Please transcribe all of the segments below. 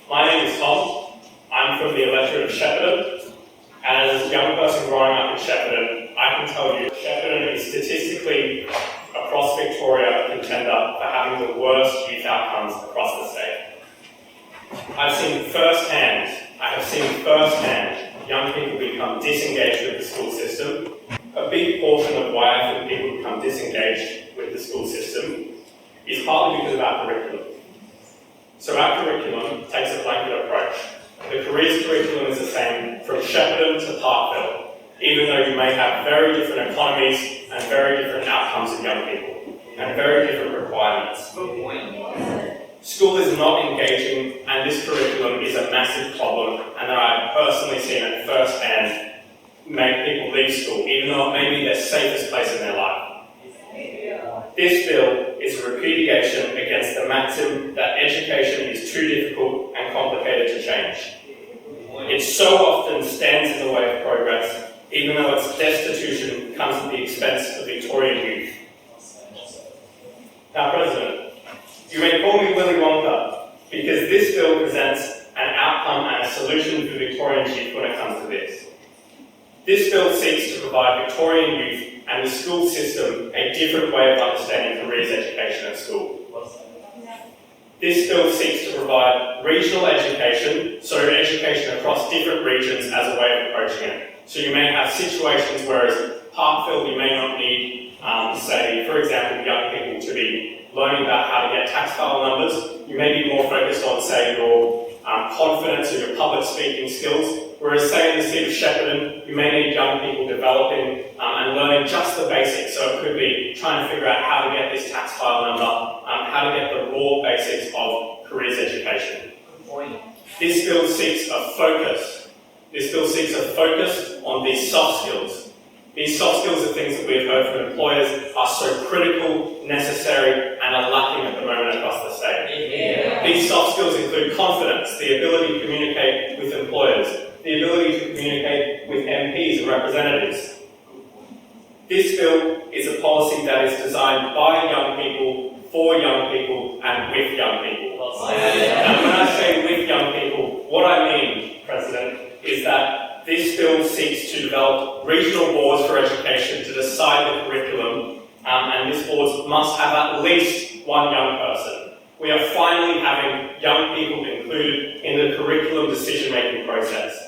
My name is Tom. I'm from the electorate of Shepparton. As a young person growing up in Shepparton, I can tell you Shepparton is statistically, across Victoria, a contender for having the worst youth outcomes across the state. I have seen firsthand young people become disengaged with the school system. A big portion of why I think people become disengaged with the school system is partly because of our curriculum. So our curriculum takes a blanket approach. The careers curriculum is the same from Shepparton to Parkville, even though you may have very different economies and very different outcomes of young people, and very different requirements. Good point. School is not engaging, and this curriculum is a massive problem, and I've personally seen it firsthand make people leave school, even though it may be their safest place in their life. This bill is a repudiation against the maxim that education is too difficult and complicated to change. It so often stands in the way of progress, even though its destitution comes at the expense of Victorian youth. Now, President, you may call me Willy Wonka, because this bill presents an outcome and a solution for Victorian youth when it comes to this. This bill seeks to provide Victorian youth and the school system a different way of understanding careers education at school. This bill seeks to provide regional education, so education across different regions as a way of approaching it. So you may have situations whereas Parkville you may not need, say, for example, young people to be learning about how to get tax file numbers. You may be more focused on, say, your confidence or your public speaking skills. Whereas, say, in the city of Shepparton, you may need young people developing and learning just the basics. So it could be trying to figure out how to get this tax file number, how to get the raw basics of careers education. This bill seeks a focus. This bill seeks a focus on these soft skills. These soft skills are things that we have heard from employers are so critical, necessary, and are lacking at the moment across the state. Yeah. These soft skills include confidence, the ability to communicate with employers, the ability to communicate with MPs and representatives. This bill is a policy that is designed by young people, for young people, and with young people. And when I say with young people, what I mean, President, is that this bill seeks to develop regional boards for education to decide the curriculum, and these boards must have at least one young person. We are finally having young people included in the curriculum decision-making process.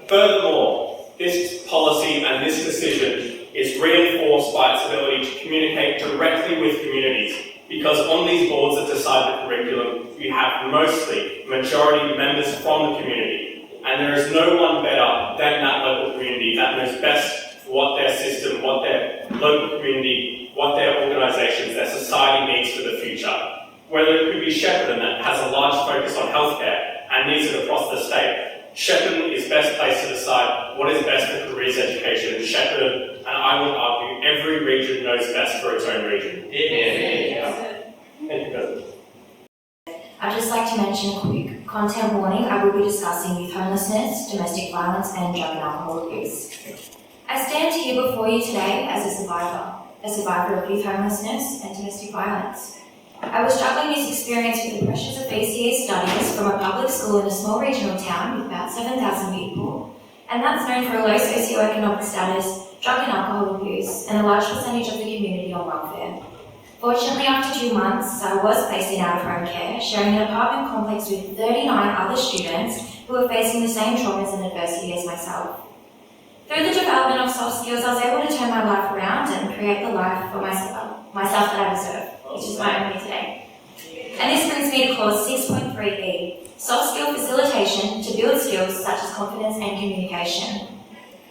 Furthermore, this policy and this decision is reinforced by its ability to communicate directly with communities, because on these boards that decide the curriculum, you have mostly majority members from the community, and there is no one better than that local community that knows best what their system, what their local community, what their organisations, their society needs for the future. Whether it could be Shepparton that has a large focus on healthcare and needs it across the state, Shepparton is best placed to decide what is best for careers education in Shepparton, and I would argue every region knows best for its own region. Yeah. Thank you, President. I'd just like to mention a quick content warning. I will be discussing youth homelessness, domestic violence, and drug and alcohol abuse. I stand here before you today as a survivor of youth homelessness and domestic violence. I was juggling this experience with the pressures of BCA studies from a public school in a small regional town with about 7,000 people, and that's known for a low socioeconomic status, drug and alcohol abuse, and a large percentage of the community on welfare. Fortunately, after 2 months, I was placed in out-of-home care, sharing an apartment complex with 39 other students who were facing the same traumas and adversity as myself. Through the development of soft skills, I was able to turn my life around and create the life for myself that I deserve, which is why I'm here today. And this brings me to clause 6.3e, soft skill facilitation to build skills such as confidence and communication.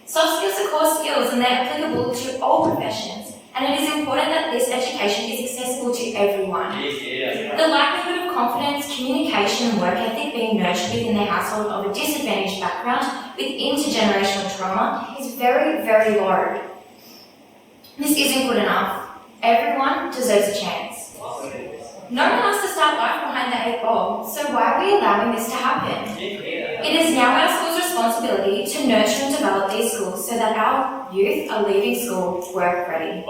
Soft skills are core skills and they're applicable to all professions, and it is important that this education is accessible to everyone. The likelihood of confidence, communication, and work ethic being nurtured within the household of a disadvantaged background with intergenerational trauma is very, very low. This isn't good enough. Everyone deserves a chance. No one has to start life behind the 8 ball, so why are we allowing this to happen? It is now our school's responsibility to nurture and develop these schools so that our youth are leaving school work ready.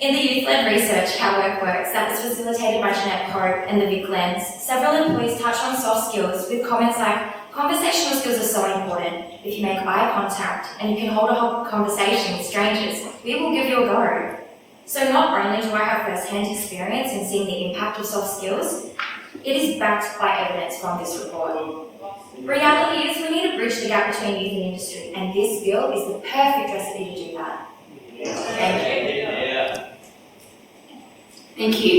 In the youth-led research, How Work Works, that was facilitated by Jeanette Pope and the Vic Lens, several employees touched on soft skills with comments like, conversational skills are so important. If you make eye contact and you can hold a whole conversation with strangers, we will give you a go. So not only do I have first-hand experience in seeing the impact of soft skills, it is backed by evidence from this report. Reality is we need to bridge the gap between youth and industry, and this bill is the perfect recipe to do that. Thank you. Thank you.